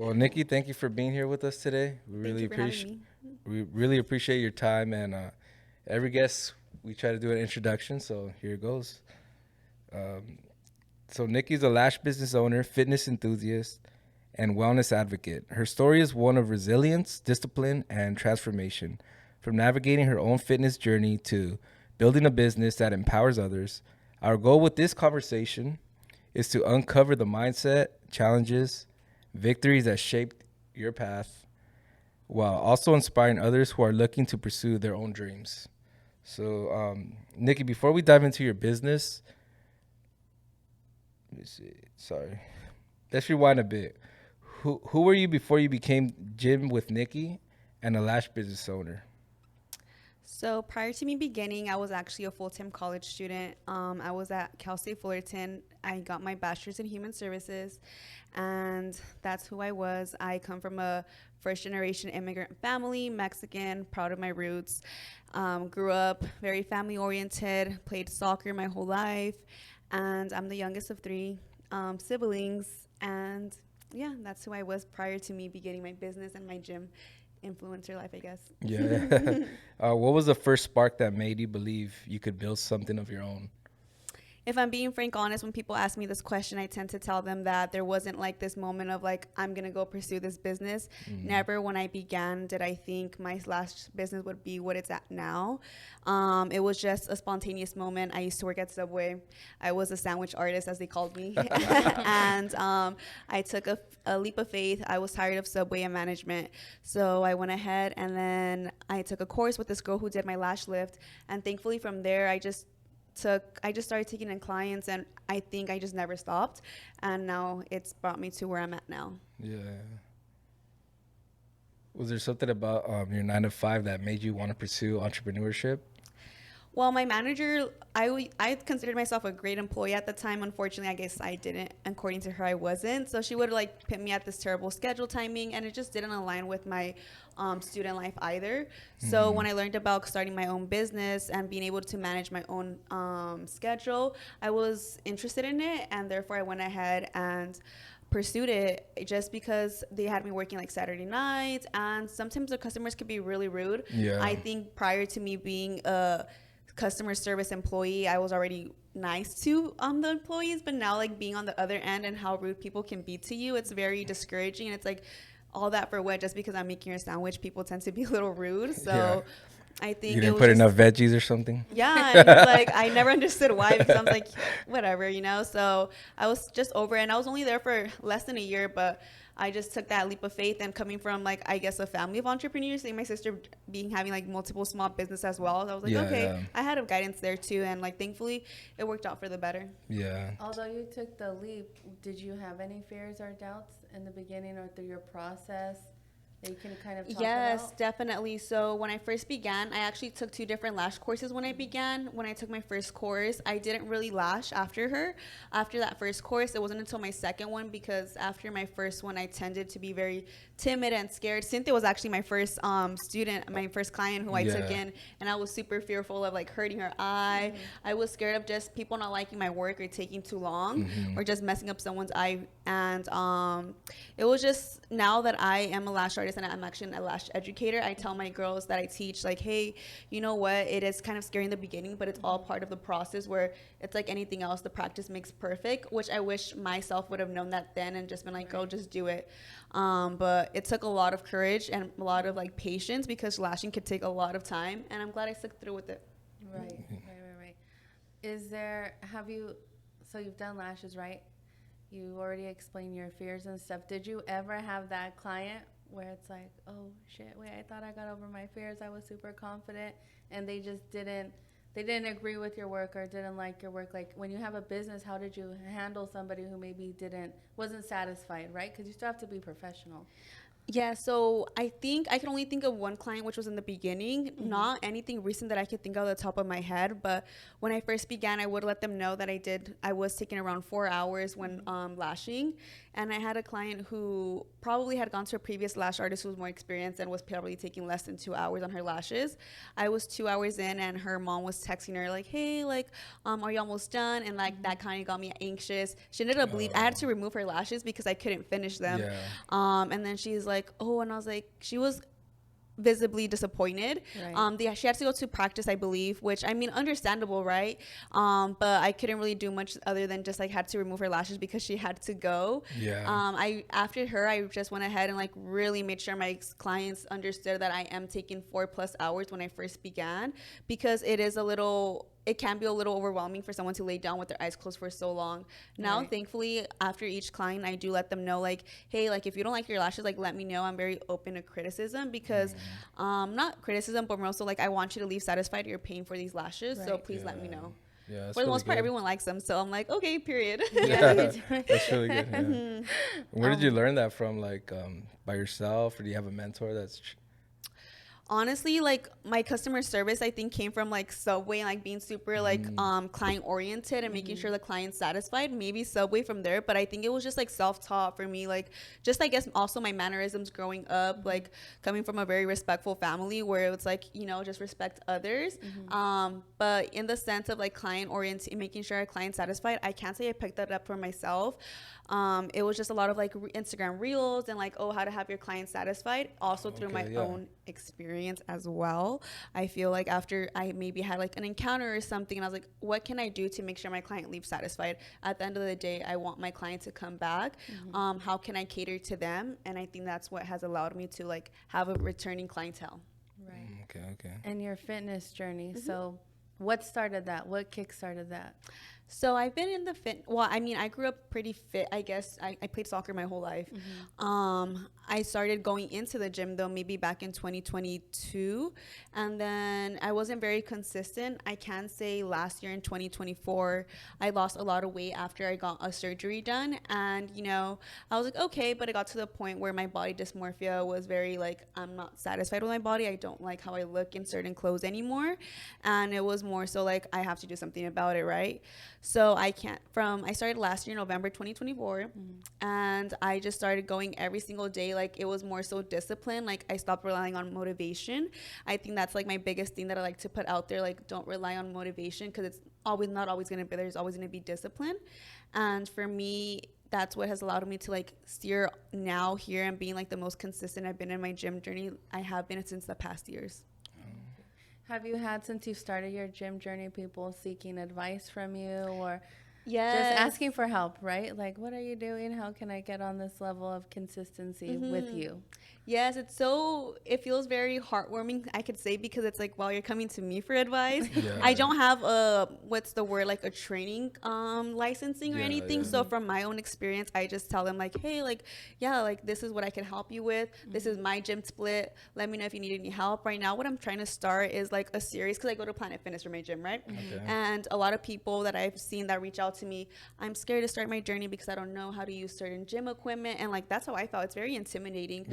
Well, Nikki, thank you for being here with us today. Thank you for having me. We really appreciate your time, and every guest we try to do an introduction. So here it goes. Um, so Nikki's a lash business owner, fitness enthusiast, and wellness advocate. Her story is one of resilience, discipline, and transformation. From navigating her own fitness journey to building a business that empowers others, our goal with this conversation is to uncover the mindset, challenges, victories that shaped your path, while also inspiring others who are looking to pursue their own dreams. So, Nikki, before we dive into your business, let me see. Sorry, let's rewind a bit. Who were you before you became Gym with Nikki and a lash business owner? So prior to me beginning, I was actually a full-time college student. I was at Cal State Fullerton. I got my bachelor's in human services, and that's who I was. I come from a first-generation immigrant family, Mexican, proud of my roots. Grew up very family-oriented, played soccer my whole life, and I'm the youngest of three siblings. And yeah, that's who I was prior to me beginning my business and my gym influencer life, I guess. Yeah. What was the first spark that made you believe you could build something of your own? If I'm being frank honest, when people ask me this question, I tend to tell them that there wasn't like this moment of like, I'm going to go pursue this business. Never when I began did I think my last business would be what it's at now. It was just a spontaneous moment. I used to work at Subway. I was a sandwich artist, as they called me. And I took a leap of faith. I was tired of Subway and management. So I went ahead and then I took a course with this girl who did my lash lift. And thankfully from there, I just started taking in clients, and I think I just never stopped, and now it's brought me to where I'm at now. Yeah. Was there something about your 9 to 5 that made you want to pursue entrepreneurship? Well, my manager, I considered myself a great employee at the time. Unfortunately, I guess I didn't. According to her, I wasn't. So she would like put me at this terrible schedule timing, and it just didn't align with my student life either. So when I learned about starting my own business and being able to manage my own schedule, I was interested in it, and therefore I went ahead and pursued it just because they had me working like Saturday nights, and sometimes the customers could be really rude. Yeah. I think prior to me being a customer service employee, I was already nice to the employees, but now like being on the other end and how rude people can be to you, it's very discouraging. And it's like all that for what? Just because I'm making your sandwich, people tend to be a little rude. So Yeah. I think You it didn't was put just, enough veggies or something? yeah, and it's like I never understood why, because I'm like, whatever, you know. So I was just over it, and I was only there for less than a year, but I just took that leap of faith. And coming from like I guess a family of entrepreneurs, like my sister being having like multiple small business as well, I was like, Yeah, okay, yeah. I had a guidance there too, and like thankfully it worked out for the better. Yeah. Although you took the leap, did you have any fears or doubts in the beginning or through your process that you can kind of talk Yes, about? definitely. So when I first began, I actually took two different lash courses when I began. When I took my first course, I didn't really lash after her. After that first course, it wasn't until my second one, because after my first one, I tended to be very timid and scared. Cynthia was actually my first student, my first client who I took Yeah. in, and I was super fearful of like hurting her eye. I was scared of just people not liking my work or taking too long or just messing up someone's eye. And it was just, now that I am a lash artist and I'm actually a lash educator, I tell my girls that I teach, like, hey, you know what? It is kind of scary in the beginning, but it's all part of the process, where it's like anything else, the practice makes perfect, which I wish myself would have known that then and just been like, girl, just do it. But it took a lot of courage and a lot of like patience, because lashing could take a lot of time, and I'm glad I stuck through with it. Right. Is there, have you, so you've done lashes, right? You already explained your fears and stuff. Did you ever have that client where it's like, oh shit, wait, I thought I got over my fears, I was super confident, and they just didn't agree with your work or didn't like your work? Like when you have a business, how did you handle somebody who maybe wasn't satisfied, right? Because you still have to be professional. Yeah, so I think I can only think of one client, which was in the beginning. Not anything recent that I could think of at the top of my head, but when I first began, I would let them know that I was taking around 4 hours when lashing. And I had a client who probably had gone to a previous lash artist who was more experienced and was probably taking less than 2 hours on her lashes. I was 2 hours in, and her mom was was texting her like, hey, like, are you almost done? And like that kind of got me anxious. She ended up leaving. I had to remove her lashes because I couldn't finish them. Yeah. And then she's like, oh, and I was like, she was visibly disappointed. Right. She had to go to practice, I believe, which I mean, understandable, right? But I couldn't really do much other than just like had to remove her lashes because she had to go. Yeah. I after her, I just went ahead and like really made sure my clients understood that I am taking 4+ hours when I first began, because it can be a little overwhelming for someone to lay down with their eyes closed for so long. Now, Right. thankfully, after each client, I do let them know, like, hey, like, if you don't like your lashes, like, let me know. I'm very open to criticism because, not criticism, but more so, like, I want you to leave satisfied. You're paying for these lashes, so Right. please let me know. Yeah, that's For the really most part, good. everyone likes them, so I'm like, okay, period. Yeah, you do. That's really good. Yeah. Where did you learn that from? Like, by yourself, or do you have a mentor that's? Honestly, like my customer service, I think came from like Subway and like being super like client oriented and making sure the client's satisfied. Maybe Subway from there, but I think it was just like self-taught for me. Like just I guess also my mannerisms growing up, like coming from a very respectful family where it was like, you know, just respect others. But in the sense of like client oriented, making sure our client's satisfied, I can't say I picked that up for myself. It was just a lot of like Instagram reels and like, oh, how to have your client satisfied. Also through my own experience as well. I feel like after I maybe had like an encounter or something, and I was like, what can I do to make sure my client leaves satisfied? At the end of the day, I want my client to come back. How can I cater to them? And I think that's what has allowed me to like have a returning clientele. Right. Okay. And your fitness journey. So, what started that? What kick-started that? So I've been in the well, I mean, I grew up pretty fit, I guess. I played soccer my whole life. I started going into the gym though maybe back in 2022, and then I wasn't very consistent. I can say last year in 2024 I lost a lot of weight after I got a surgery done, and you know, I was like, okay, but it got to the point where my body dysmorphia was very like, I'm not satisfied with my body. I don't like how I look in certain clothes anymore, and it was more so like I have to do something about it, right? So I started last year, November 2024, and I just started going every single day. Like it was more so discipline. Like I stopped relying on motivation. I think that's like my biggest thing that I like to put out there. Like don't rely on motivation, because it's not always going to be, there's always going to be discipline. And for me, that's what has allowed me to like steer now here and being like the most consistent I've been in my gym journey. I have been since the past years. Have you had, since you started your gym journey, people seeking advice from you or Yes. just asking for help, right? Like, what are you doing? How can I get on this level of consistency with you? Yes, it feels very heartwarming, I could say, because it's like, well, you're coming to me for advice. I don't have what's the word, like a training licensing or anything. So from my own experience, I just tell them like, hey, like, yeah, like this is what I can help you with. This is my gym split. Let me know if you need any help. Right now, what I'm trying to start is like a series, because I go to Planet Fitness for my gym, right? And a lot of people that I've seen that reach out to me, I'm scared to start my journey because I don't know how to use certain gym equipment. And like, that's how I felt. It's very intimidating.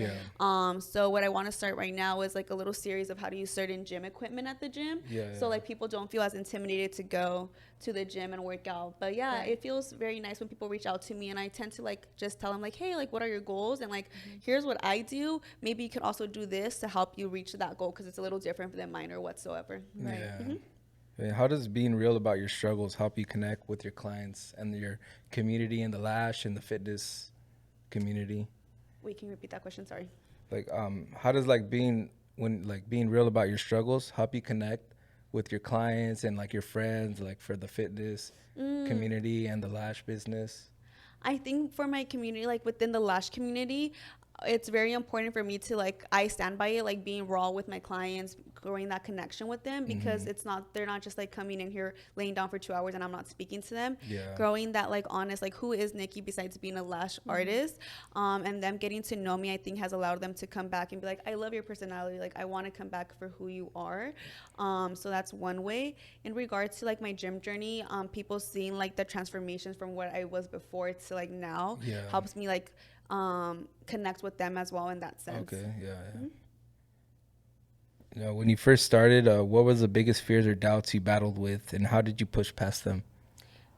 So what I want to start right now is like a little series of how to use certain gym equipment at the gym. So like people don't feel as intimidated to go to the gym and work out. But it feels very nice when people reach out to me, and I tend to like just tell them like, hey, like what are your goals? And like, here's what I do. Maybe you could also do this to help you reach that goal, because it's a little different than mine or whatsoever. Yeah. How does being real about your struggles help you connect with your clients and your community and the lash and the fitness community? Wait, can you repeat that question? Sorry. Like, how does like being real about your struggles help you connect with your clients and like your friends, like for the fitness community and the lash business? I think for my community, like within the lash community, it's very important for me to like, I stand by it, like being raw with my clients, growing that connection with them, because they're not just like coming in here laying down for 2 hours and I'm not speaking to them. Growing that like honest, like who is Nikki besides being a lash artist, and them getting to know me, I think has allowed them to come back and be like, I love your personality, like I want to come back for who you are. So that's one way. In regards to like my gym journey, people seeing like the transformations from what I was before to like now helps me like connect with them as well in that sense. You know, when you first started, what was the biggest fears or doubts you battled with, and how did you push past them?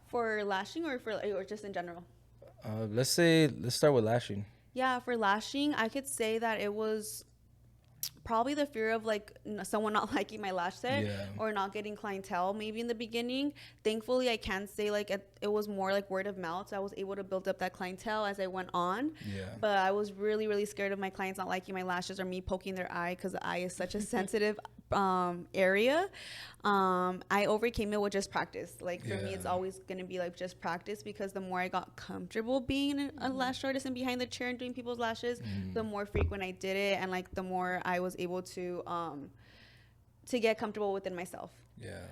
For lashing or just in general? Let's start with lashing. Yeah, for lashing, I could say that it was probably the fear of like someone not liking my lash set Yeah. or not getting clientele maybe in the beginning. Thankfully, I can say like it was more like word of mouth. So I was able to build up that clientele as I went on. Yeah. But I was really, really scared of my clients not liking my lashes or me poking their eye, because the eye is such a sensitive area. I overcame it with just practice. Like for me, it's Yeah. always gonna be like just practice, because the more I got comfortable being a lash artist and behind the chair and doing people's lashes, the more frequent I did it, and like the more I was able to get comfortable within myself. Yeah.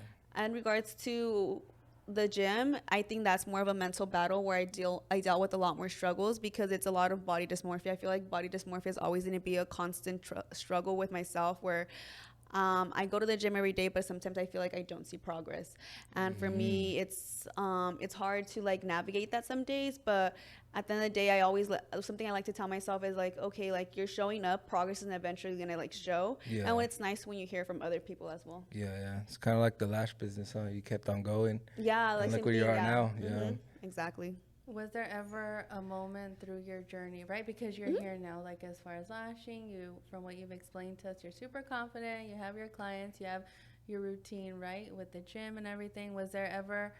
In regards to the gym, I think that's more of a mental battle where I dealt with a lot more struggles, because it's a lot of body dysmorphia. I feel like body dysmorphia is always going to be a constant struggle with myself, where I go to the gym every day, but sometimes I feel like I don't see progress. And for me, it's hard to like navigate that some days. But at the end of the day, I always something I like to tell myself is like, okay, like you're showing up, progress is eventually gonna like show. Yeah. And when it's nice when you hear from other people as well. Yeah. It's kind of like the lash business, huh? You kept on going. Yeah, like And look same where you thing, are yeah. now. Yeah. Mhm, exactly. Was there ever a moment through your journey, right? Because you're here now, like as far as lashing, you, from what you've explained to us, you're super confident, you have your clients, you have your routine, right? With the gym and everything. Was there ever,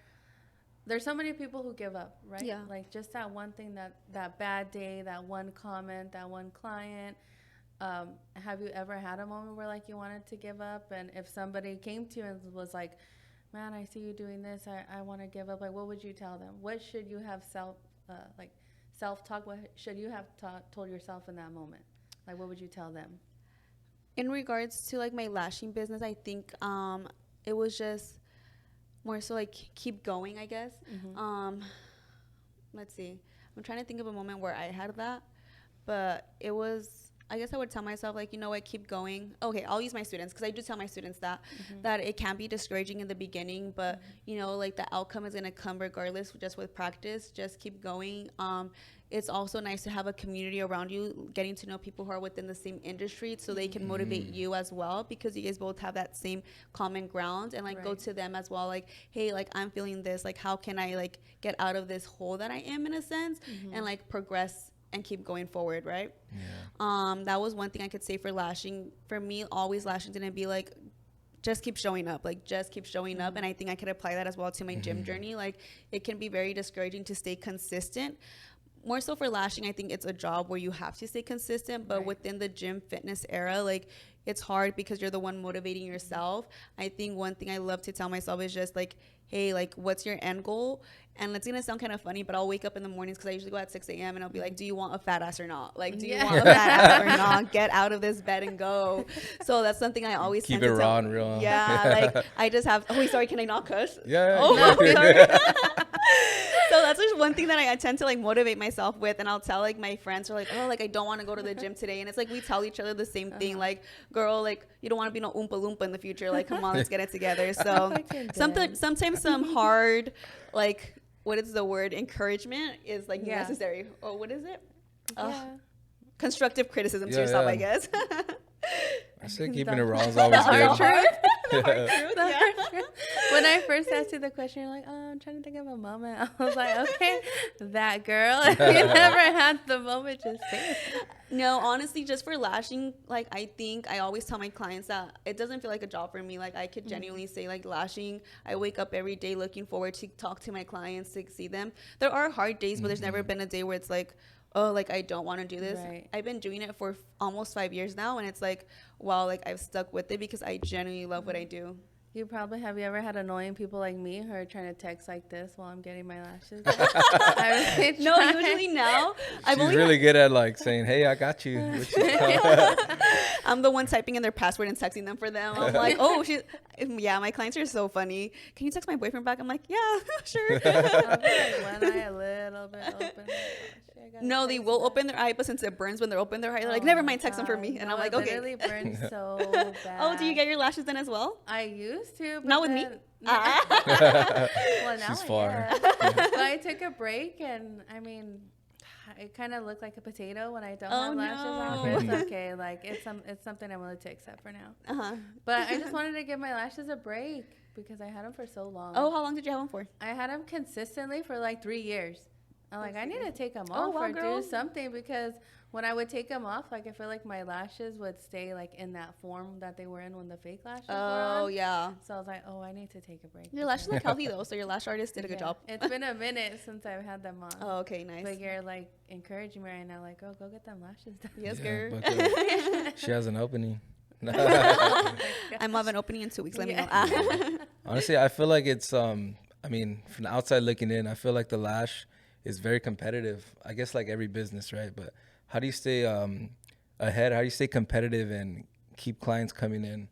there's so many people who give up, right? Yeah. Like just that one thing, that bad day, that one comment, that one client. Have you ever had a moment where like you wanted to give up? And if somebody came to you and was like, man, I see you doing this, I want to give up, like what would you tell them? What should you have self-talk, what should you have told yourself in that moment? Like what would you tell them? In regards to like my lashing business, I think it was just more so like keep going, I guess. Let's see, I'm trying to think of a moment where I had that, but it was, I guess I would tell myself, like, you know what, keep going. Okay, I'll use my students, because I do tell my students that it can be discouraging in the beginning, but, you know, like the outcome is going to come regardless, just with practice. Just keep going. It's also nice to have a community around you, getting to know people who are within the same industry, so they can motivate you as well, because you guys both have that same common ground, and like go to them as well, like, hey, like I'm feeling this, like how can I like get out of this hole that I am, in a sense, and like progress and keep going forward, right? That was one thing I could say for lashing. For me, always lashing didn't be like, just keep showing up, like just keep showing up. And I think I could apply that as well to my gym journey. Like it can be very discouraging to stay consistent. More so for lashing, I think it's a job where you have to stay consistent, but within the gym fitness era, like it's hard because you're the one motivating yourself. I think one thing I love to tell myself is just like, hey, like what's your end goal? And it's gonna sound kind of funny, but I'll wake up in the mornings, because I usually go at 6 a.m. and I'll be like, do you want a fat ass or not? Like, do you want a fat ass or not? Get out of this bed and go. So that's something I always Keep tend it to raw tell. and real. Yeah, like I just have, oh wait, sorry, can I not cuss? Yeah. Oh, no, sorry. So that's just one thing that I tend to like motivate myself with. And I'll tell like my friends are like, oh, like I don't want to go to the gym today. And it's like we tell each other the same thing. Like, girl, like you don't want to be no oompa loompa in the future. Like, come on, let's get it together. So sometimes some hard, like, what is the word? Encouragement is like necessary. Oh, what is it? Constructive criticism to yourself, I guess. I said keeping it raw is always good. When I first asked you the question, you're like, oh, I'm trying to think of a moment. I was like, okay, that girl. If you never had the moment, just say it. No, honestly, just for lashing, like I think I always tell my clients that it doesn't feel like a job for me. Like I could genuinely say like lashing, I wake up every day looking forward to talk to my clients, to see them. There are hard days, but there's never been a day where it's like, oh, like I don't want to do this. I've been doing it for almost 5 years now, and it's like, wow, like I've stuck with it because I genuinely love what I do. Have you ever had annoying people like me who are trying to text like this while I'm getting my lashes? No, usually now. She's really good at like saying, hey, I got you. I'm the one typing in their password and texting them for them. I'm like, oh, my clients are so funny. Can you text my boyfriend back? I'm like, yeah, sure. I'll be like one eye a little bit open. No, they will open their eye, but since it burns when they're open their eye, they're like, never mind, text them for me. And I'm like, okay. It really burns so bad. Oh, do you get your lashes done as well? I used to. Not with me. Well, now She's far. But I took a break, and I mean, it kind of looked like a potato when I don't have lashes on. But it's okay. Like it's something I'm willing to accept for now. But I just wanted to give my lashes a break because I had them for so long. Oh, how long did you have them for? I had them consistently for like 3 years. I'm like, I need to take them off or do something, because when I would take them off, like I feel like my lashes would stay like in that form that they were in when the fake lashes were on. Oh, yeah. So I was like, oh, I need to take a break. Your lashes look healthy, though, so your lash artist did a good Yeah. job. It's been a minute since I've had them on. Oh, okay, nice. But you're like encouraging me right now, like, oh, go get them lashes done. Yes, Yeah, girl. but, she has an opening. I'm have an opening in 2 weeks. Let me know. Honestly, I feel like it's I mean, from the outside looking in, I feel like the lash is very competitive. I guess like every business, right? But how do you stay ahead? How do you stay competitive and keep clients coming in?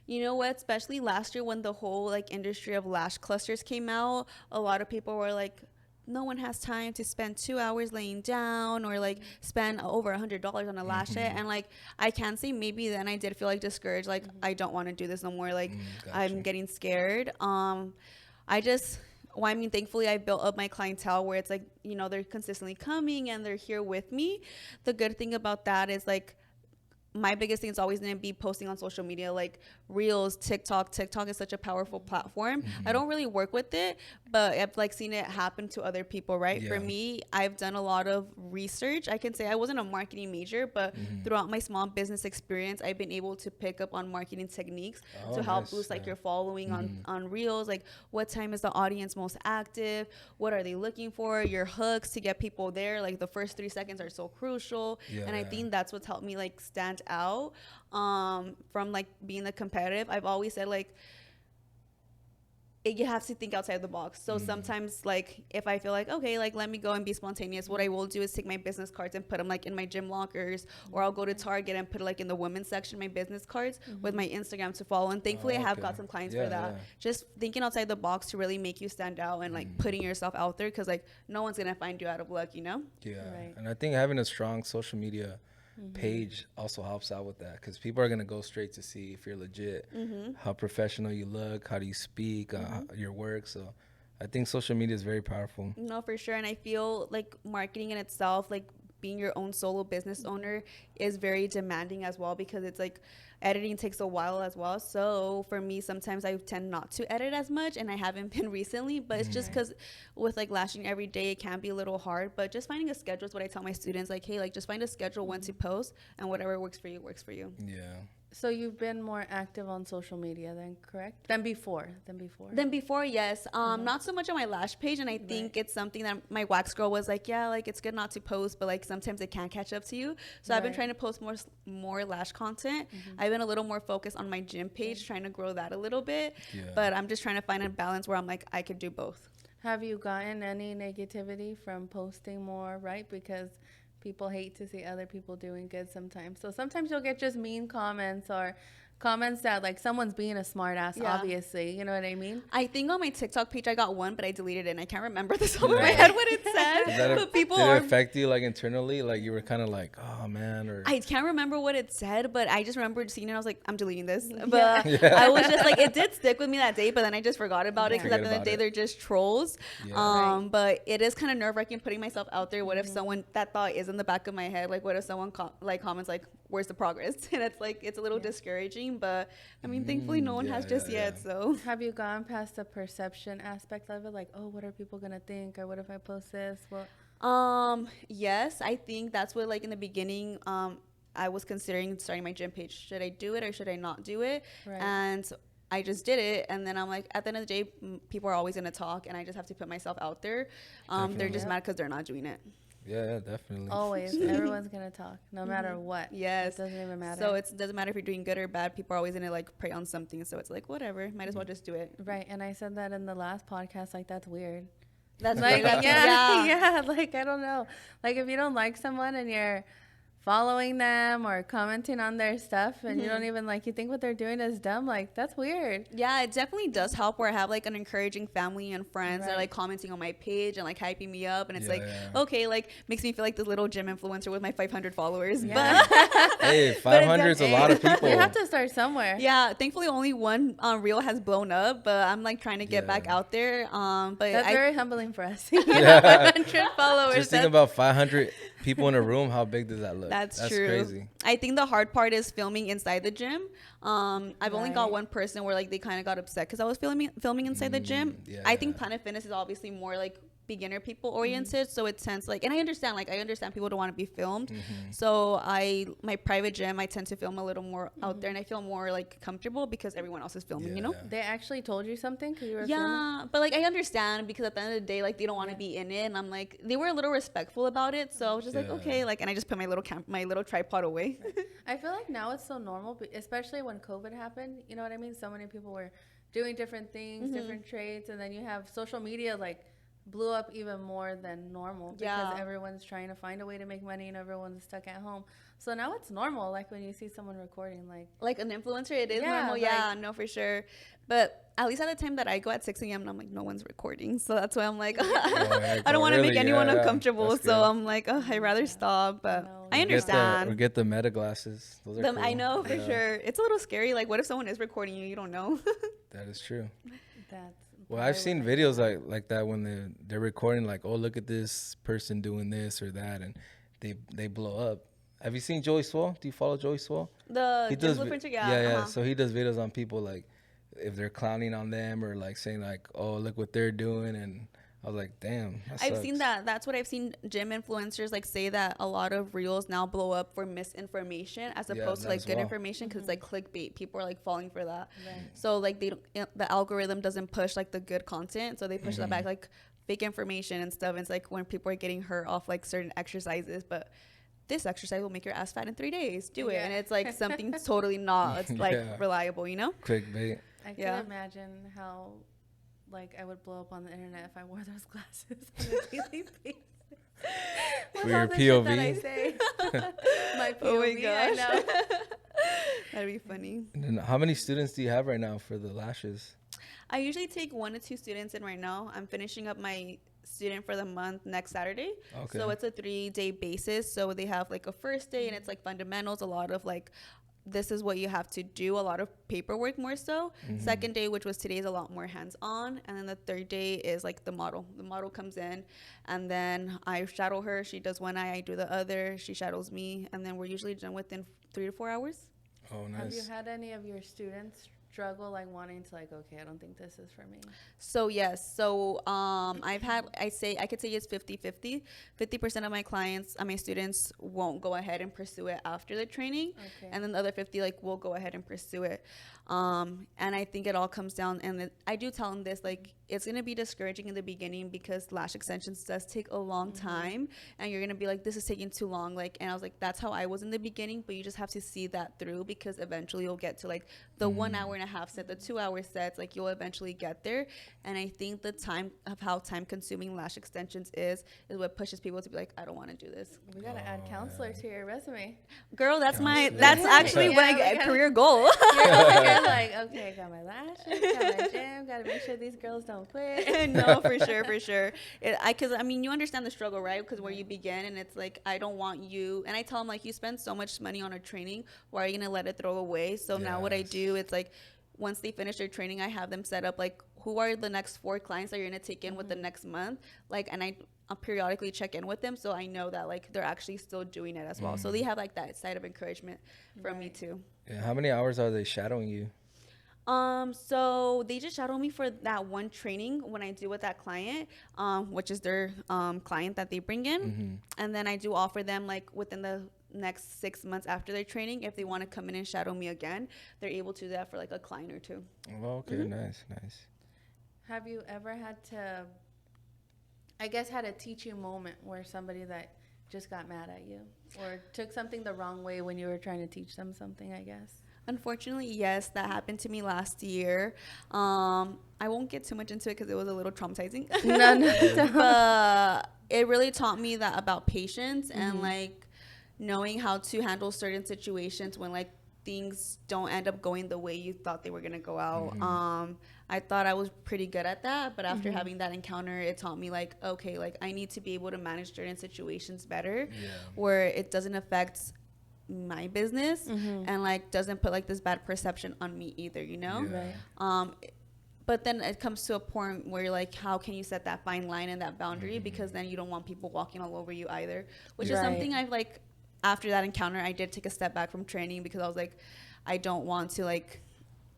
You know what? Especially last year when the whole like industry of lash clusters came out, a lot of people were like, no one has time to spend 2 hours laying down or like spend over $100 on a lash set. And like I can say maybe then I did feel like discouraged, like I don't want to do this no more. Like I'm getting scared. I mean, thankfully I built up my clientele where it's like, you know, they're consistently coming and they're here with me. The good thing about that is like my biggest thing is always going to be posting on social media, like Reels, TikTok. TikTok is such a powerful platform. I don't really work with it, but I've like seen it happen to other people, right? Yeah. For me, I've done a lot of research. I can say I wasn't a marketing major, but throughout my small business experience, I've been able to pick up on marketing techniques to help boost like your following on Reels, like what time is the audience most active? What are they looking for? Your hooks to get people there. Like the first 3 seconds are so crucial. And I think that's what's helped me like stand out from like being the competitive. I've always said like you have to think outside the box. So sometimes like if I feel like okay, like let me go and be spontaneous, what I will do is take my business cards and put them like in my gym lockers, or I'll go to Target and put it like in the women's section my business cards with my Instagram to follow. And thankfully I have got some clients for that. Just thinking outside the box to really make you stand out and like putting yourself out there, because like no one's gonna find you out of luck, you know. Right. And I think having a strong social media page also helps out with that, because people are going to go straight to see if you're legit, how professional you look, how do you speak, your work. So I think social media is very powerful. No, for sure. And I feel like marketing in itself, like being your own solo business owner, is very demanding as well, because it's like editing takes a while as well. So for me, sometimes I tend not to edit as much, and I haven't been recently, but it's just because with like lashing every day, it can be a little hard. But just finding a schedule is what I tell my students, like, hey, like just find a schedule when to post, and whatever works for you works for you. Yeah. So you've been more active on social media then, correct? Than before. Yes. Not so much on my lash page, and I think it's something that my wax girl was like, yeah, like it's good not to post, but like sometimes it can catch up to you. So I've been trying to post more lash content. I've been a little more focused on my gym page, trying to grow that a little bit. But I'm just trying to find a balance where I'm like, I could do both. Have you gotten any negativity from posting more, right? Because people hate to see other people doing good sometimes. So sometimes you'll get just mean comments, or comments that like someone's being a smart ass, obviously. You know what I mean? I think on my TikTok page I got one, but I deleted it, and I can't remember the top of my head what it said. But people did are... it affect you like internally? Like you were kind of like, oh man, or I can't remember what it said, but I just remembered seeing it. I was like, I'm deleting this. But I was just like, it did stick with me that day, but then I just forgot about it, because at the end of the day, they're just trolls. But it is kind of nerve-wracking putting myself out there. What if someone, that thought is in the back of my head, like what if someone comments like, where's the progress? And it's like, it's a little discouraging, but I mean, thankfully no one has just yet. So have you gone past the perception aspect of it? Like, oh, what are people gonna think? Or what if I post this? Well, yes, I think that's what, like in the beginning, I was considering starting my gym page. Should I do it or should I not do it? And I just did it, and then I'm like, at the end of the day, people are always gonna talk, and I just have to put myself out there. They're just mad because they're not doing it. Yeah, definitely. Always. Everyone's going to talk, no matter what. Yes. It doesn't even matter. So it doesn't matter if you're doing good or bad. People are always going to, like, prey on something. So it's like, whatever. Might as well just do it. Right. And I said that in the last podcast. Like, that's weird. That's like, weird. yeah. Like, I don't know. Like, if you don't like someone and you're following them or commenting on their stuff, and you don't even like, you think what they're doing is dumb, like that's weird. Yeah, it definitely does help where I have like an encouraging family and friends that are like commenting on my page and like hyping me up, and it's okay, like makes me feel like this little gym influencer with my 500 followers. But hey, 500 is a lot of people. You have to start somewhere. Yeah, thankfully only one reel has blown up, but I'm like trying to get back out there. But that's very humbling for us. 500 followers. Just think about 500 people in a room. How big does that look? That's true. Crazy. I think the hard part is filming inside the gym. I've only got one person where like they kind of got upset because I was filming inside the gym. I think Planet Fitness is obviously more like beginner people oriented, so it tends like, and I understand people don't want to be filmed, so my private gym, I tend to film a little more out there, and I feel more like comfortable because everyone else is filming, you know. They actually told you something because you were Yeah, filming? but like I understand, because at the end of the day, like they don't want to be in it, and I'm like, they were a little respectful about it, so I was just like, okay, like, and I just put my little tripod away. I feel like now it's so normal, especially when COVID happened. You know what I mean? So many people were doing different things, different trades, and then you have social media like blew up even more than normal because everyone's trying to find a way to make money and everyone's stuck at home. So now it's normal, like when you see someone recording, like an influencer, it is normal. like, Yeah, no, for sure. But at least at the time that I go at 6 a.m., I'm like, no one's recording, so that's why I'm like, I don't want to make anyone uncomfortable, so I'm like, I'd rather stop. But I understand. Or get the meta glasses. Those are cool. I know, for sure. It's a little scary. Like, what if someone is recording you? You don't know. That is true. that's Well, I've seen videos like that when they're recording, like, oh, look at this person doing this or that, and they blow up. Have you seen Joey Swole? Do you follow Joey Swole? The Gym Blueprinter, yeah. So he does videos on people, like, if they're clowning on them or like saying like, oh, look what they're doing, and I was like, damn. I've seen that. That's what I've seen gym influencers like say, that a lot of reels now blow up for misinformation as opposed to like good information, because like clickbait, people are like falling for that. So like the algorithm doesn't push like the good content, so they push that back, like fake information and stuff. And it's like when people are getting hurt off like certain exercises, but this exercise will make your ass fat in 3 days. Do it. And it's like something totally not like reliable, you know? Clickbait. I can imagine how like I would blow up on the internet if I wore those glasses on a daily basis. For your POV. That I say. My POV. Oh my gosh. I know. That'd be funny. And then how many students do you have right now for the lashes? I usually take 1 to 2 students in right now. I'm finishing up my student for the month next Saturday. Okay. So it's a 3-day basis. So they have like a first day, and it's like fundamentals, a lot of like, this is what you have to do, a lot of paperwork more so. Second day, which was today, is a lot more hands-on. And then the third day is like the model. The model comes in, and then I shadow her. She does one eye, I do the other. She shadows me, and then we're usually done within 3 to 4 hours. Oh, nice. Have you had any of your students struggle like wanting to like, okay, I don't think this is for me? So yes, so I could say it's 50-50. 50% of my clients, my students, won't go ahead and pursue it after the training, and then the other 50 like will go ahead and pursue it. And I think it all comes down, and I do tell them this, like, it's going to be discouraging in the beginning because lash extensions does take a long time, and you're going to be like, this is taking too long. Like, and I was like, that's how I was in the beginning, but you just have to see that through, because eventually you'll get to like the 1 hour and a half set, the 2 hour sets, like you'll eventually get there. And I think the time of how time consuming lash extensions is what pushes people to be like, I don't want to do this. We got to add counselor to your resume. Girl, that's actually my career goal. You're like, okay, I got my lashes, got my gym, got to make sure these girls don't quit. No, for sure. Because you understand the struggle, right? Because where you begin, and it's like, I don't want you, and I tell them like, you spend so much money on a training, why are you gonna let it throw away? So now what I do, it's like, once they finish their training, I have them set up like, who are the next 4 clients that you're gonna take in with the next month, like, and I'll periodically check in with them, so I know that like they're actually still doing it as well. So they have like that side of encouragement from me too. Yeah. How many hours are they shadowing you? So they just shadow me for that one training when I do with that client, which is their client that they bring in, and then I do offer them like within the next 6 months after their training, if they want to come in and shadow me again, they're able to do that for like a client or 2. Oh, okay, nice. Have you ever had to, I guess, had a teaching moment where somebody that just got mad at you or took something the wrong way when you were trying to teach them something, I guess? Unfortunately, yes, that happened to me last year. I won't get too much into it because it was a little traumatizing. No. But it really taught me that about patience and like knowing how to handle certain situations when like things don't end up going the way you thought they were gonna go out. I thought I was pretty good at that, but after having that encounter, it taught me like, okay, like I need to be able to manage certain situations better, where it doesn't affect my business and like doesn't put like this bad perception on me either, you know? But then it comes to a point where you're like, how can you set that fine line and that boundary? Because then you don't want people walking all over you either, which is something I've like, after that encounter, I did take a step back from training because I was like, I don't want to like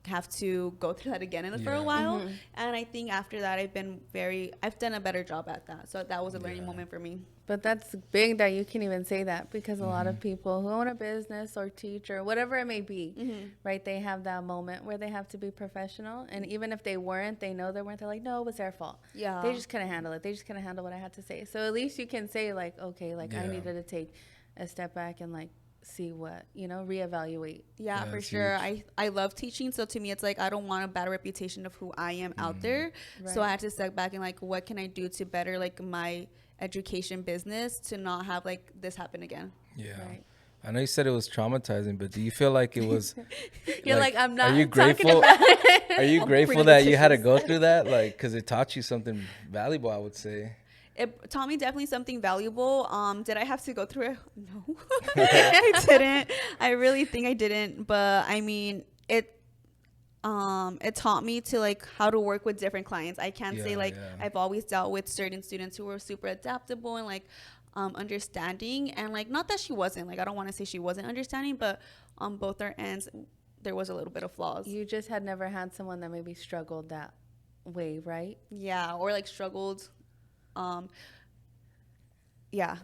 have to go through that again for a while. And I think after that, I've done a better job at that. So that was a learning moment for me. But that's big that you can even say that, because a lot of people who own a business or teach or whatever it may be, right, they have that moment where they have to be professional. And even if they weren't, they know they weren't. They're like, no, it was their fault. Yeah. They just couldn't handle it. They just couldn't handle what I had to say. So at least you can say, like, okay, like I needed to take a step back and like see what, reevaluate. Yeah, for sure. I love teaching. So to me, it's like I don't want a bad reputation of who I am out there. Right. So I had to step back and like, what can I do to better like my education business to not have like this happen again? Yeah. Right. I know you said it was traumatizing, but do you feel like it was? You're like I'm not. Are you grateful? Are you grateful that you had to go through that? Like, because it taught you something valuable, I would say. It taught me definitely something valuable. Did I have to go through it? No, I didn't. I really think I didn't. But I mean, it taught me to like how to work with different clients. I can't say like I've always dealt with certain students who were super adaptable and like understanding, and like not that she wasn't, like I don't want to say she wasn't understanding, but on both our ends there was a little bit of flaws. You just had never had someone that maybe struggled that way, right? Yeah, or like struggled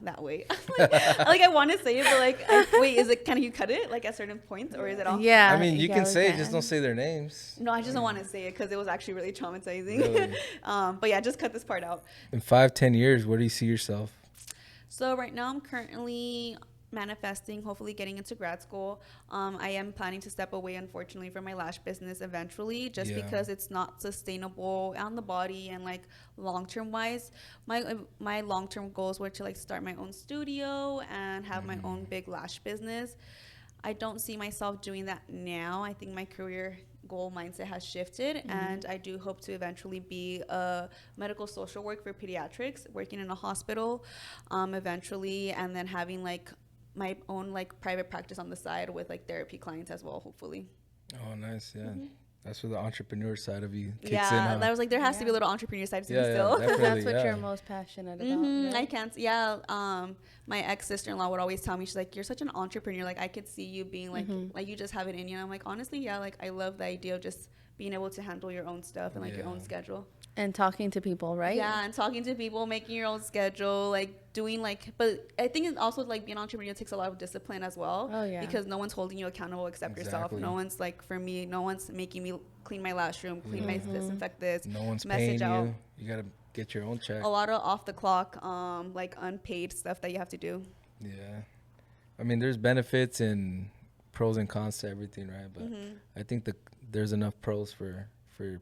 that way. like I want to say it, but like wait, is it, can you cut it like at certain points, or is it all? Yeah, I mean, you can say it, just don't say their names. No, I just don't want to say it because it was actually really traumatizing. Really? But yeah, just cut this part out. In 5-10 years, where do you see yourself? So right now I'm currently manifesting, hopefully getting into grad school. I am planning to step away, unfortunately, from my lash business eventually, just because it's not sustainable on the body and like long-term wise. My long-term goals were to like start my own studio and have my own big lash business. I don't see myself doing that now. I think my career goal mindset has shifted, and I do hope to eventually be a medical social work for pediatrics, working in a hospital eventually, and then having like my own like private practice on the side with like therapy clients as well, hopefully. Oh, nice. Yeah. That's where the entrepreneur side of you kicks in. Yeah, that was like there has to be a little entrepreneur side to me still. That's what you're most passionate about. Right? I can't. My ex sister-in-law would always tell me, she's like, "You're such an entrepreneur. Like I could see you being like you just have it in you." And I'm like, honestly, yeah. Like I love the idea of just being able to handle your own stuff and like your own schedule. And talking to people, right? Yeah, and talking to people, making your own schedule, like doing like, but I think it's also like being an entrepreneur takes a lot of discipline as well. Oh, yeah. Because no one's holding you accountable except yourself. No one's like, for me, no one's making me clean my lash room, clean my disinfect this. No one's message paying out. you got to get your own check. A lot of off the clock, like unpaid stuff that you have to do. Yeah. I mean, there's benefits and pros and cons to everything, right? But I think there's enough pros for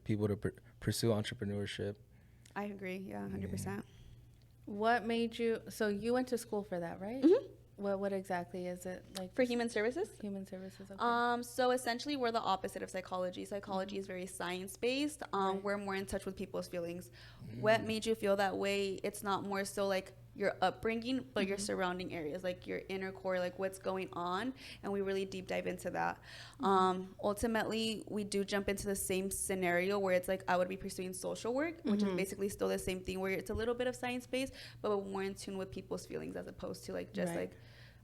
people to pursue entrepreneurship. I agree. Yeah, 100%. What made you? So you went to school for that, right? What exactly is it like? For human services? Human services. Okay. So essentially, we're the opposite of psychology. Psychology is very science based. We're more in touch with people's feelings. What made you feel that way? It's not more so like your upbringing, but your surrounding areas, like your inner core, like what's going on, and we really deep dive into that. Ultimately, we do jump into the same scenario where it's like I would be pursuing social work, which is basically still the same thing, where it's a little bit of science based, but we're more in tune with people's feelings as opposed to like just like,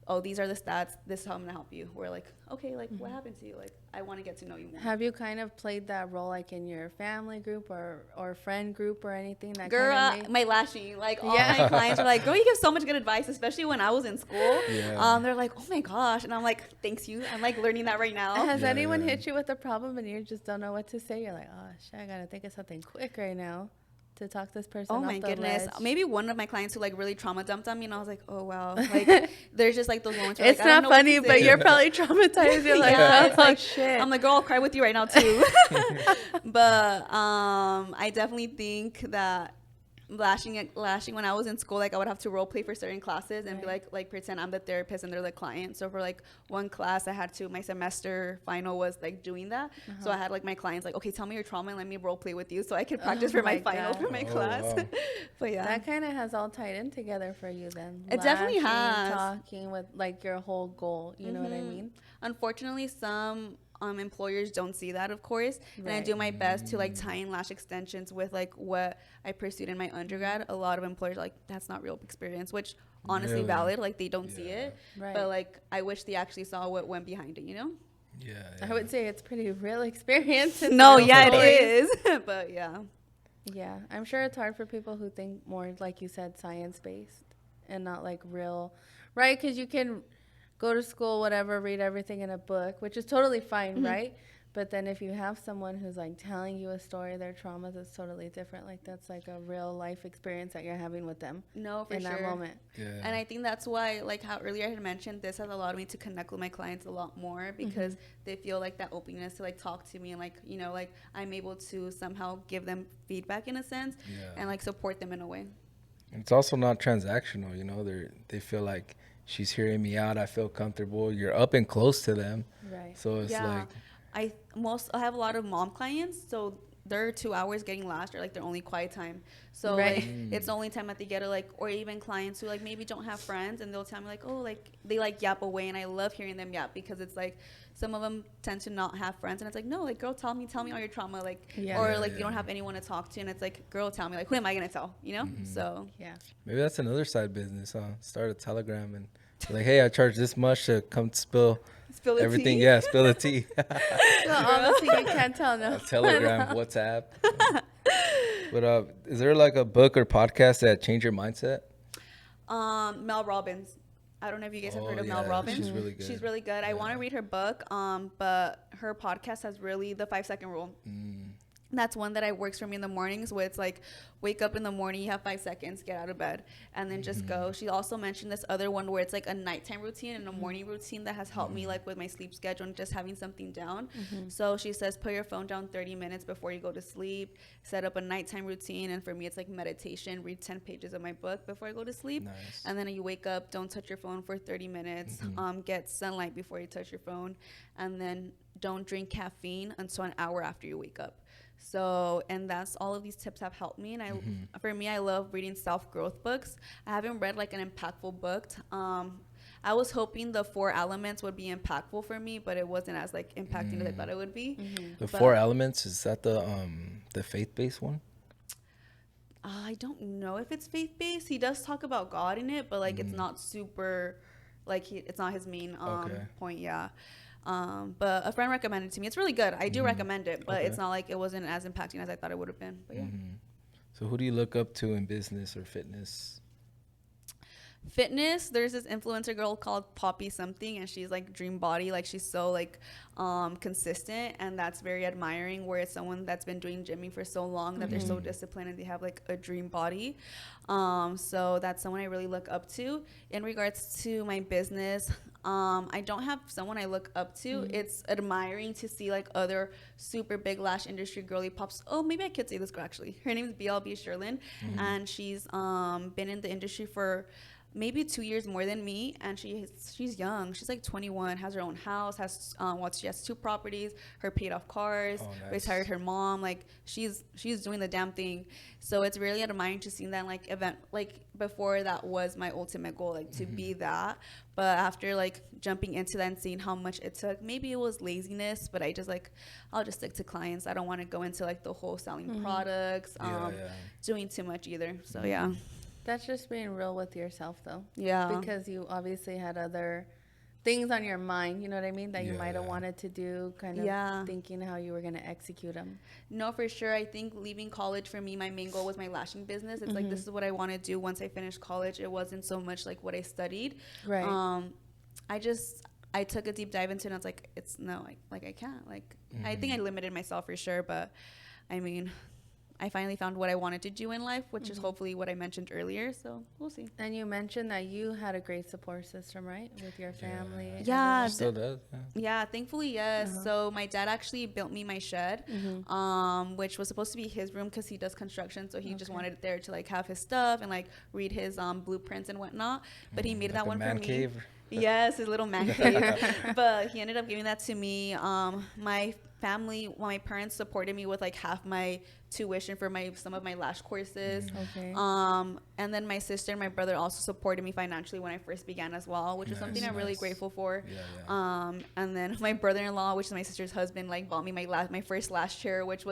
oh, these are the stats, this is how I'm gonna help you. We're like, okay, like what happened to you? Like I want to get to know you more. Have you kind of played that role like in your family group or friend group or anything? That girl, kind of my lashing, like all my clients are like, girl, you give so much good advice, especially when I was in school. They're like, oh my gosh, and I'm like, thanks you. I'm like learning that right now. Has anyone hit you with a problem and you just don't know what to say? You're like, oh shit, I gotta think of something quick right now to talk this person. Oh my goodness. Ledge. Maybe one of my clients who like really trauma dumped on me, and I was like, oh wow. Like there's just like those moments where it's like, not funny, but you're probably traumatized. You're like, oh like, shit. I'm like, girl, I'll cry with you right now too. But I definitely think that lashing when I was in school, like I would have to role play for certain classes and be like pretend I'm the therapist and they're the client. So for like one class, I had to, my semester final was like doing that. So I had like my clients like, okay, tell me your trauma and let me role play with you so I could practice for my final for my class. Wow. But yeah, that kind of has all tied in together for you then. It definitely has. Talking with like your whole goal, you know what I mean? Unfortunately, some employers don't see that, of course, and I do my best to like tie in lash extensions with like what I pursued in my undergrad. A lot of employers are like, that's not real experience, which honestly valid, like they don't see it, but like I wish they actually saw what went behind it, you know? I would say it's pretty real experience. No, yeah, it is. But yeah. Yeah, I'm sure it's hard for people who think more, like you said, science-based and not like real, right? Because you can go to school, whatever, read everything in a book, which is totally fine, right? But then if you have someone who's like telling you a story, their traumas, it's totally different. Like that's like a real life experience that you're having with them. No, for in sure. that moment. Yeah. And I think that's why, like how earlier I had mentioned, this has allowed me to connect with my clients a lot more because they feel like that openness to like talk to me and like, you know, like I'm able to somehow give them feedback in a sense and like support them in a way. And it's also not transactional, you know, they feel like she's hearing me out. I feel comfortable. You're up and close to them. Right. So it's like, I have a lot of mom clients, so their 2 hours getting lashed are like their only quiet time. So like it's the only time that they get to like, or even clients who like maybe don't have friends and they'll tell me like, oh, like they like yap away, and I love hearing them yap because it's like some of them tend to not have friends, and it's like, no, like girl, tell me all your trauma, like or like you don't have anyone to talk to, and it's like, girl, tell me, like who am I gonna tell, you know? So maybe that's another side business, huh? Start a Telegram and be like, hey, I charge this much to come spill the everything. tea. Yeah, spill the tea. So honestly, you can't tell no. Telegram, WhatsApp. But is there like a book or podcast that changed your mindset? Mel Robbins. I don't know if you guys have heard of Mel Robbins. She's really good. She's really good. I want to read her book, but her podcast has really the 5-second rule. That's one that works for me in the mornings, where it's like, wake up in the morning, you have 5 seconds, get out of bed, and then just go. She also mentioned this other one where it's like a nighttime routine and a morning routine that has helped me like with my sleep schedule and just having something down. So she says, put your phone down 30 minutes before you go to sleep, set up a nighttime routine, and for me it's like meditation, read 10 pages of my book before I go to sleep. Nice. And then you wake up, don't touch your phone for 30 minutes, get sunlight before you touch your phone, and then don't drink caffeine until an hour after you wake up. So, and that's all of these tips have helped me. And for me, I love reading self-growth books. I haven't read like an impactful book. I was hoping the 4 Elements would be impactful for me, but it wasn't as like impacting as I thought it would be. The 4 Elements, is that the faith-based one? I don't know if it's faith-based. He does talk about God in it, but like it's not super, like it's not his main point. Yeah. But a friend recommended it to me. It's really good. I do recommend it, but it's not like it wasn't as impacting as I thought it would have been. But yeah. So who do you look up to in business or fitness? Fitness, there's this influencer girl called Poppy something, and she's like dream body. Like she's so like consistent, and that's very admiring, where it's someone that's been doing gymming for so long that they're so disciplined and they have like a dream body. So that's someone I really look up to. In regards to my business, I don't have someone I look up to. It's admiring to see like other super big lash industry girly pops. Oh, maybe I could say this girl actually. Her name is BLB Sherlin, and she's been in the industry for maybe 2 years more than me, and she's young. She's like 21, has her own house, she has 2 properties, her paid off cars, retired her mom. Like she's doing the damn thing. So it's really admiring to see that like event. Like before, that was my ultimate goal, like to be that. But after like jumping into that and seeing how much it took, maybe it was laziness, but I just like, I'll just stick to clients. I don't want to go into like the whole selling products, doing too much either. So yeah. That's just being real with yourself, though. Yeah. Because you obviously had other things on your mind, you know what I mean, that you might have wanted to do, kind of thinking how you were going to execute them. No, for sure. I think leaving college, for me, my main goal was my lashing business. It's like, this is what I want to do once I finish college. It wasn't so much like what I studied. Right. I took a deep dive into it, and I was like, I can't. Like, I think I limited myself for sure, but I mean, I finally found what I wanted to do in life, which is hopefully what I mentioned earlier. So we'll see. And you mentioned that you had a great support system, right? With your family. Yeah. Still does. Yeah, thankfully, yes. So my dad actually built me my shed, which was supposed to be his room because he does construction. So he just wanted it there to like have his stuff and like read his blueprints and whatnot. But he made like that one for me. Cave. Yes, his little man cave. But he ended up giving that to me. My family, my parents supported me with like half my tuition for some of my lash courses. Okay. And then my sister and my brother also supported me financially when I first began as well, which is something I'm really grateful for. And then my brother-in-law, which is my sister's husband, like bought me my first lash chair, which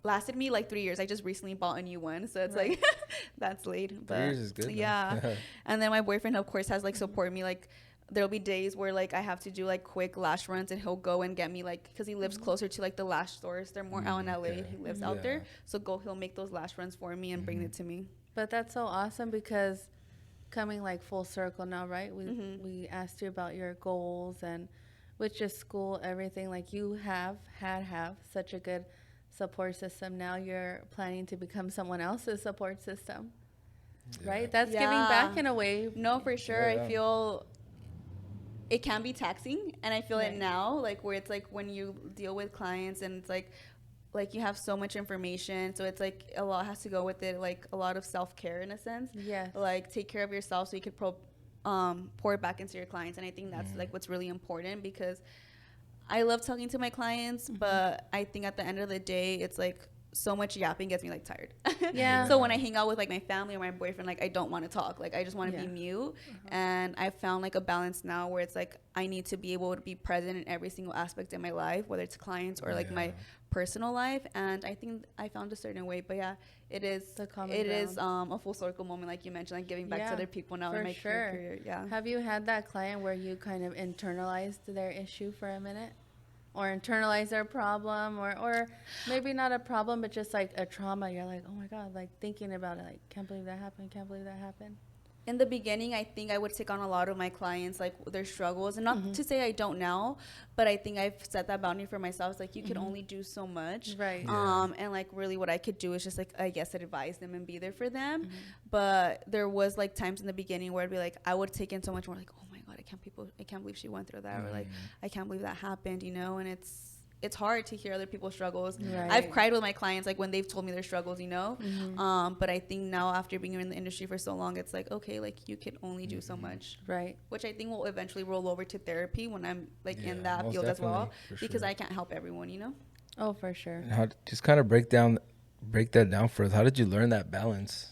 lasted me like 3 years. I just recently bought a new one, so it's like that's late. But 3 years is good. Yeah. And then my boyfriend, of course, has like supported me like there'll be days where like I have to do like quick lash runs, and he'll go and get me like, because he lives closer to like the lash stores. They're more out in LA. Okay. He lives Yeah. out there, so he'll make those lash runs for me and bring it to me. But that's so awesome because coming like full circle now, right? We asked you about your goals and with just school, everything. Like you have such a good support system. Now you're planning to become someone else's support system, right? That's giving back in a way. No, for sure. Yeah. I feel it can be taxing, and I feel it Right. now, like where it's like when you deal with clients and it's like you have so much information, so it's like a lot has to go with it, like a lot of self-care in a sense. Yes. Like take care of yourself so you could pour it back into your clients. And I think that's like what's really important, because I love talking to my clients, but I think at the end of the day, it's like so much yapping gets me like tired. Yeah. So when I hang out with like my family or my boyfriend, like I don't want to talk. Like I just want to be mute. And I found like a balance now where it's like I need to be able to be present in every single aspect in my life, whether it's clients or like my personal life. And I think I found a certain way. But yeah, it is The common it is ground. a full circle moment, like you mentioned, like giving back to other people now in for my sure. career. Yeah. Have you had that client where you kind of internalized their issue for a minute? Or internalize their problem, or maybe not a problem, but just like a trauma. You're like, oh my God, like thinking about it, like, can't believe that happened, can't believe that happened. In the beginning, I think I would take on a lot of my clients, like their struggles, and not to say I don't now, but I think I've set that boundary for myself. It's like you can only do so much, Right. And like really, what I could do is just like I guess advise them and be there for them. But there was like times in the beginning where I'd be like, I would take in so much more, like, oh my God, I can't believe she went through that, or like I can't believe that happened, you know. And it's hard to hear other people's struggles. Right. I've cried with my clients, like when they've told me their struggles, you know. But I think now, after being in the industry for so long, it's like, okay, like you can only do so much, Right. which I think will eventually roll over to therapy when I'm like in that most field as well, definitely, for because sure. I can't help everyone, you know. Oh, for sure. And how, just kind of break that down for us. How did you learn that balance?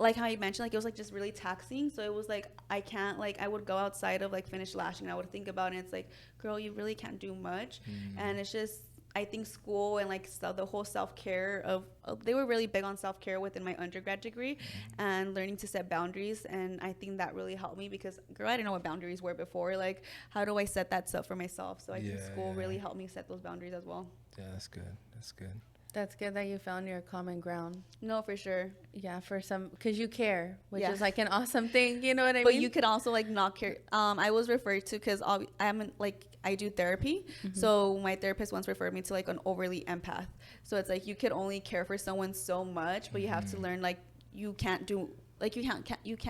Like how you mentioned, like it was like just really taxing. So it was like I can't, like I would go outside of like finish lashing, and I would think about it, and it's like, girl, you really can't do much. And it's just, I think school and like the whole self-care of they were really big on self-care within my undergrad degree, and learning to set boundaries. And I think that really helped me, because girl, I didn't know what boundaries were before. Like, how do I set that stuff for myself? So I think school really helped me set those boundaries as well. Yeah, that's good. That's good. That's good that you found your common ground. No, for sure. Yeah, for some, because you care, which Yeah. is like an awesome thing. You know what I But mean? you could also like not care. I was referred to, because I'm like, I do therapy. So my therapist once referred me to like an overly empath. So it's like you could only care for someone so much, but you have to learn like you can't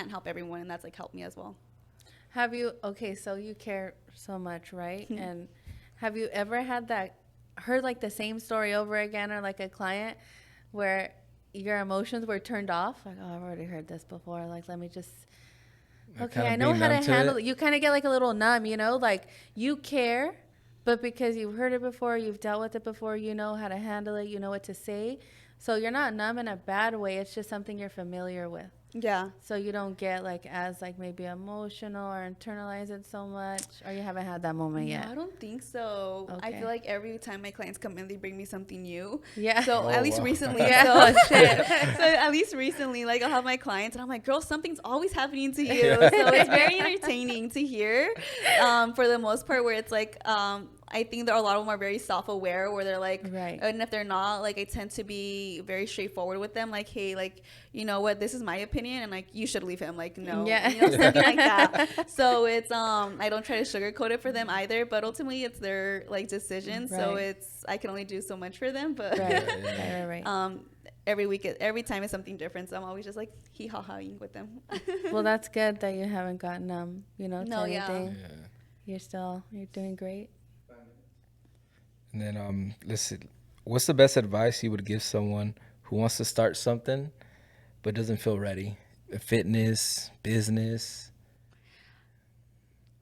help everyone, and that's like helped me as well. Have you, okay, so you care so much, right? And have you ever heard like the same story over again, or like a client where your emotions were turned off? Like, oh, I've already heard this before. Like, let me just, okay, I know how to handle it. You kind of get like a little numb, you know, like you care, but because you've heard it before, you've dealt with it before, you know how to handle it, you know what to say. So you're not numb in a bad way. It's just something you're familiar with. Yeah. So you don't get like as like maybe emotional or internalize it so much, or you haven't had that moment yet. No, I don't think so. I Okay. feel like every time my clients come in, they bring me something new. Yeah. So Oh, at least wow. recently, Yeah. so, Oh, shit. so at least recently, like I'll have my clients, and I'm like, girl, something's always happening to you. So it's very entertaining to hear. For the most part, where it's like, I think there are a lot of them are very self-aware, where they're like, Right. and if they're not, like I tend to be very straightforward with them, like, hey, like, you know what, this is my opinion, and like you should leave him, like, no, Yeah. you know, something like that. So it's I don't try to sugarcoat it for them either, but ultimately it's their like decision. So Right. it's, I can only do so much for them, but Right. every time is something different. So I'm always just like hee ha haing with them. Well, that's good that you haven't gotten you know, to No, yeah. anything. Yeah. You're doing great. And then listen, what's the best advice you would give someone who wants to start something but doesn't feel ready? Fitness, business.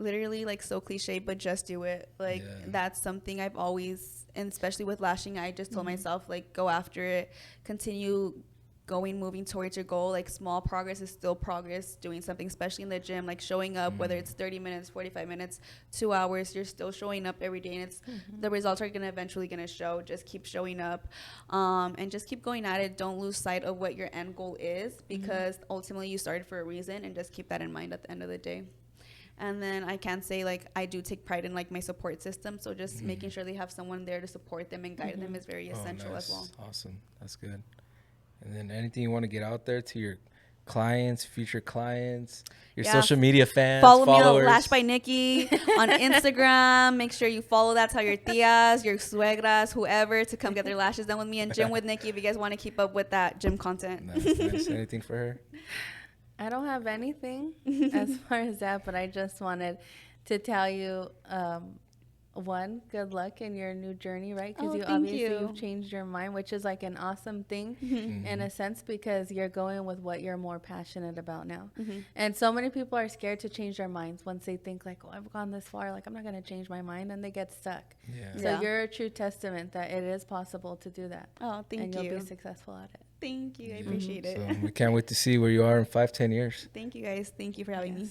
Literally, like, so cliche, but just do it. Like, that's something I've always, and especially with lashing, I just told myself, like, go after it, continue moving towards your goal. Like, small progress is still progress. Doing something, especially in the gym, like showing up, whether it's 30 minutes, 45 minutes, 2 hours, you're still showing up every day, and it's the results are eventually gonna show. Just keep showing up, and just keep going at it. Don't lose sight of what your end goal is, because ultimately you started for a reason, and just keep that in mind at the end of the day. And then I can say, like, I do take pride in, like, my support system. So just making sure they have someone there to support them and guide them is very essential as well. Awesome. That's good. And then anything you want to get out there to your clients, future clients, your social media fans, follow followers? me on Lash by Nikkie on Instagram. Make sure you follow that. Tell your tias, your suegras, whoever to come get their lashes done with me, and gym with Nikkie if you guys want to keep up with that gym content. Nice. Anything for her? I don't have anything as far as that, but I just wanted to tell you, one, good luck in your new journey, right? Because you've changed your mind, which is like an awesome thing in a sense, because you're going with what you're more passionate about now. And so many people are scared to change their minds once they think like, oh, I've gone this far, like I'm not going to change my mind, and they get stuck. So you're a true testament that it is possible to do that. Oh, thank you. And you'll be successful at it. Thank you. I appreciate it. So we can't wait to see where you are in 5-10 years. Thank you, guys. Thank you for having me.